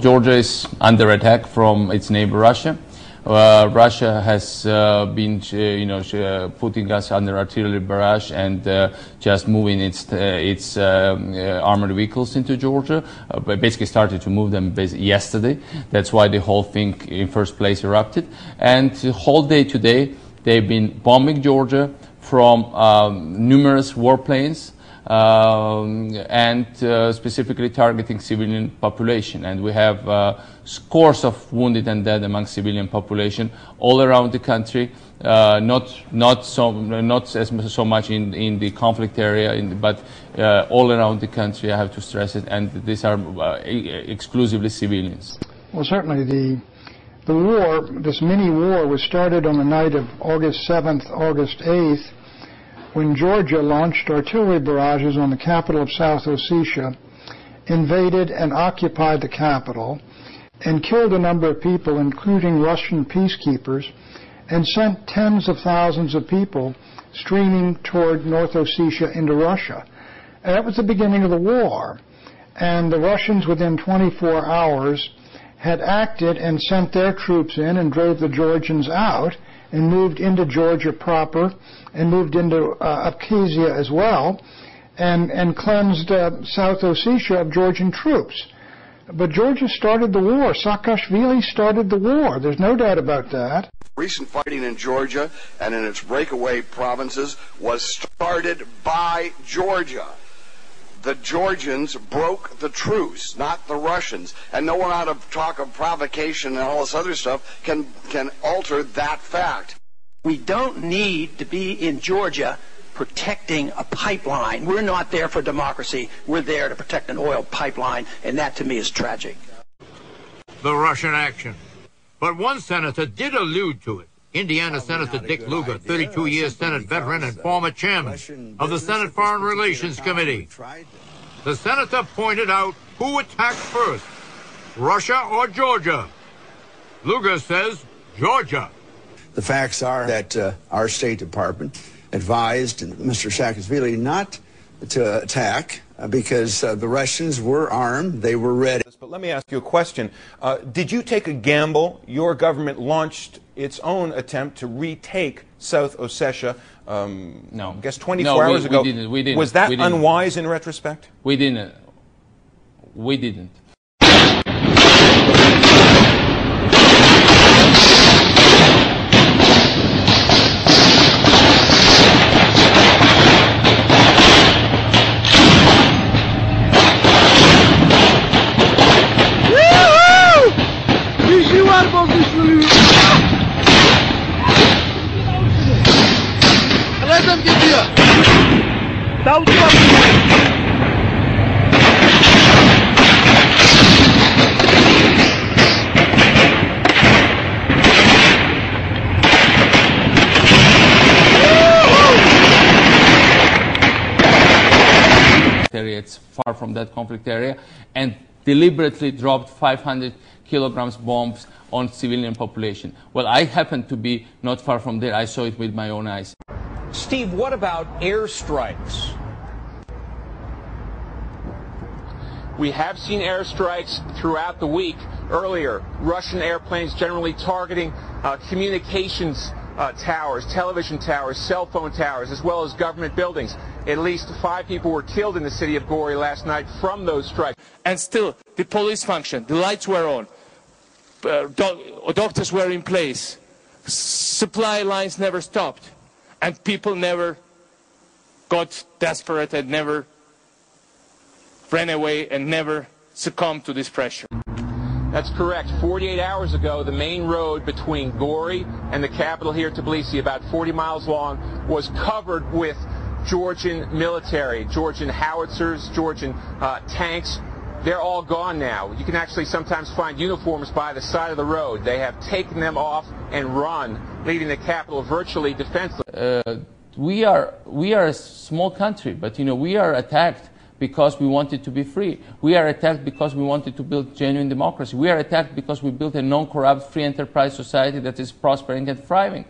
Georgia is under attack from its neighbor Russia. Russia has been, putting us under artillery barrage and just moving its armored vehicles into Georgia. Basically started to move them yesterday. That's why the whole thing in first place erupted. And the whole day today, they've been bombing Georgia from numerous warplanes. And specifically targeting civilian population, and we have scores of wounded and dead among civilian population all around the country. Not so much in the conflict area, but all around the country. I have to stress it, and these are exclusively civilians. Well, certainly the war, this mini war, was started on the night of August 7th, August 8th. When Georgia launched artillery barrages on the capital of South Ossetia, invaded and occupied the capital, and killed a number of people, including Russian peacekeepers, and sent tens of thousands of people streaming toward North Ossetia into Russia. And that was the beginning of the war. And the Russians, within 24 hours, had acted and sent their troops in and drove the Georgians out, and moved into Georgia proper, and moved into Abkhazia as well, and cleansed South Ossetia of Georgian troops. But Georgia started the war. Saakashvili started the war. There's no doubt about that. Recent fighting in Georgia and in its breakaway provinces was started by Georgia. The Georgians broke the truce, not the Russians. And no one out of talk of provocation and all this other stuff can alter that fact. We don't need to be in Georgia protecting a pipeline. We're not there for democracy. We're there to protect an oil pipeline, and that to me is tragic. The Russian action. But one senator did allude to it. Indiana Senator Dick Lugar, 32-year Senate veteran and former chairman of the Senate Foreign Relations Committee. The senator pointed out who attacked first, Russia or Georgia. Lugar says Georgia. The facts are that our State Department advised Mr. Saakashvili not to attack because the Russians were armed, they were ready. But let me ask you a question. Did you take a gamble? Your government launched its own attempt to retake South Ossetia, no. I guess 24 hours ago. We didn't. Was that unwise in retrospect? We didn't. We didn't. It's far from that conflict area, and deliberately dropped 500 kilograms bombs on civilian population. Well, I happened to be not far from there. I saw it with my own eyes. Steve, what about airstrikes? We have seen airstrikes throughout the week. Earlier, Russian airplanes generally targeting communications towers, television towers, cell phone towers, as well as government buildings. At least 5 people were killed in the city of Gori last night from those strikes. And still, the police functioned, the lights were on, doctors were in place, supply lines never stopped, and people never got desperate and never ran away and never succumbed to this pressure. That's correct. 48 hours ago, the main road between Gori and the capital here, Tbilisi, about 40 miles long, was covered with Georgian military, Georgian howitzers, Georgian tanks. They're all gone now. You can actually sometimes find uniforms by the side of the road. They have taken them off and run, leaving the capital virtually defenseless. We are a small country, but we are attacked because we wanted to be free. We are attacked because we wanted to build genuine democracy. We are attacked because we built a non-corrupt, free enterprise society that is prospering and thriving.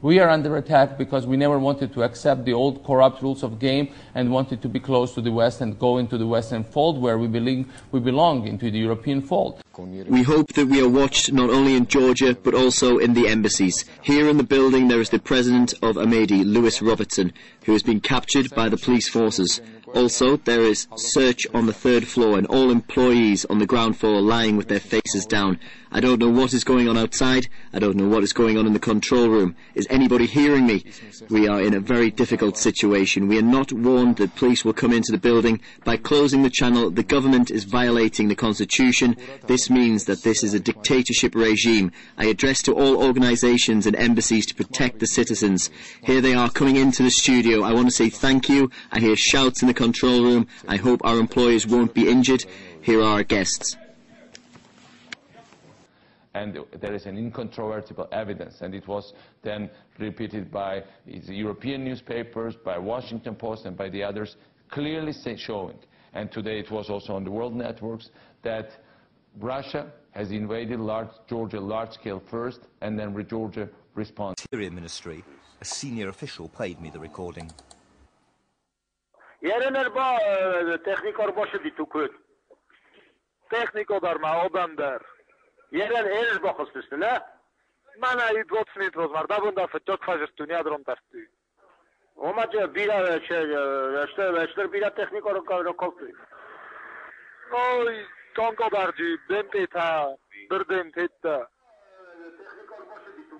We are under attack because we never wanted to accept the old corrupt rules of game and wanted to be close to the West and go into the Western fold where we belong into the European fold. We hope that we are watched not only in Georgia but also in the embassies. Here in the building there is the president of Ahmadi, Lewis Robertson, who has been captured by the police forces. Also, there is search on the third floor and all employees on the ground floor lying with their faces down. I don't know what is going on outside. I don't know what is going on in the control room. Is anybody hearing me? We are in a very difficult situation. We are not warned that police will come into the building. By closing the channel, the government is violating the Constitution. This means that this is a dictatorship regime. I address to all organisations and embassies to protect the citizens. Here they are coming into the studio. I want to say thank you. I hear shouts in the control room. I hope our employees won't be injured. Here are our guests. And there is an incontrovertible evidence, and it was then repeated by the European newspapers, by Washington Post, and by the others, clearly showing, and today it was also on the world networks, that Russia has invaded Georgia large-scale first, and then Georgia responds. Interior Ministry, a senior official played me the recording. Yerel erz bakız üstüne. Bana idvot snit rozmar. Da bunda fıçok fazır dünya drom tarttı. Omaca bira işte bira teknik rokoltu. Oy tonko darcı bempeta birden tetta.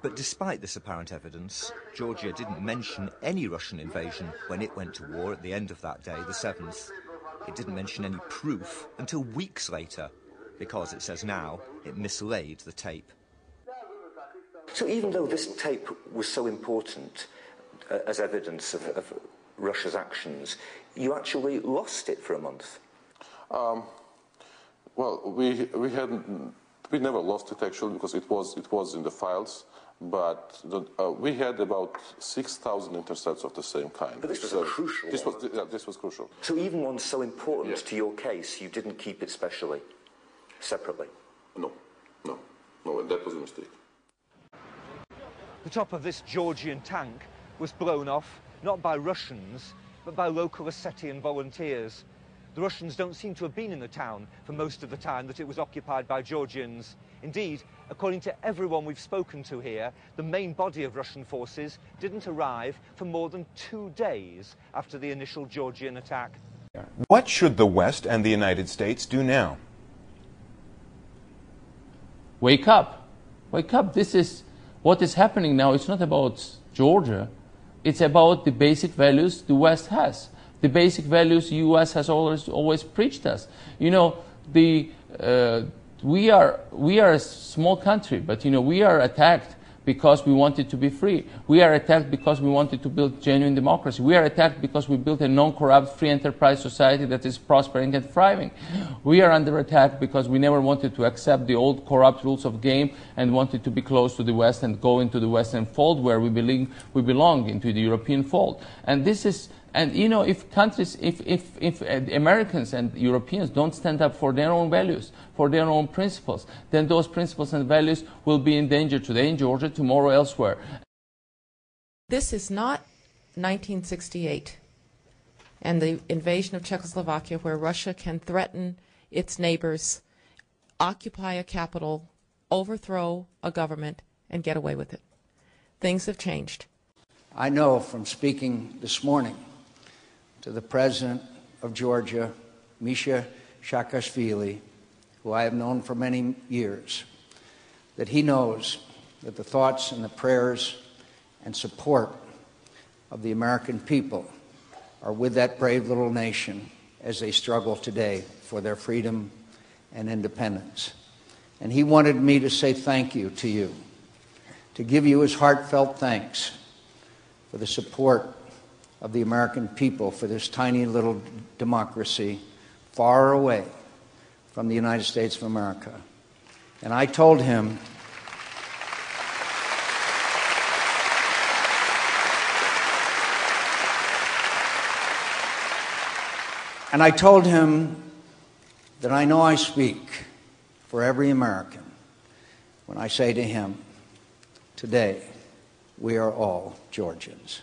But despite this apparent evidence, Georgia didn't mention any Russian invasion when it went to war at the end of that day, the 7th. It didn't mention any proof until weeks later, because it says now it mislaid the tape. So even though this tape was so important as evidence of Russia's actions, you actually lost it for a month? Well, we never lost it actually because it was in the files. But we had about 6,000 intercepts of the same kind. But this was crucial. This was crucial. So even one so important to your case, you didn't keep it separately? No, that was a mistake. The top of this Georgian tank was blown off, not by Russians, but by local Ossetian volunteers. The Russians don't seem to have been in the town for most of the time that it was occupied by Georgians. Indeed, according to everyone we've spoken to here, the main body of Russian forces didn't arrive for more than 2 days after the initial Georgian attack. What should the West and the United States do now? Wake up. Wake up. This is what is happening now. It's not about Georgia. It's about the basic values the West has. The basic values the U.S. has always preached us. You know, we are a small country, but you know, we are attacked because we wanted to be free. We are attacked because we wanted to build genuine democracy. We are attacked because we built a non-corrupt, free enterprise society that is prospering and thriving. We are under attack because we never wanted to accept the old corrupt rules of game and wanted to be close to the West and go into the Western fold where we belong into the European fold. And this is, and you know, if countries, if Americans and Europeans don't stand up for their own values, for their own principles, then those principles and values will be in danger today in Georgia, tomorrow elsewhere. This is not 1968 and the invasion of Czechoslovakia, where Russia can threaten its neighbors, occupy a capital, overthrow a government, and get away with it. Things have changed. I know from speaking this morning to the president of Georgia, Misha Saakashvili, who I have known for many years, that he knows that the thoughts and the prayers and support of the American people are with that brave little nation as they struggle today for their freedom and independence. And he wanted me to say thank you to you, to give you his heartfelt thanks for the support of the American people for this tiny little democracy far away from the United States of America. And I told him And I told him that I know I speak for every American when I say to him, today we are all Georgians.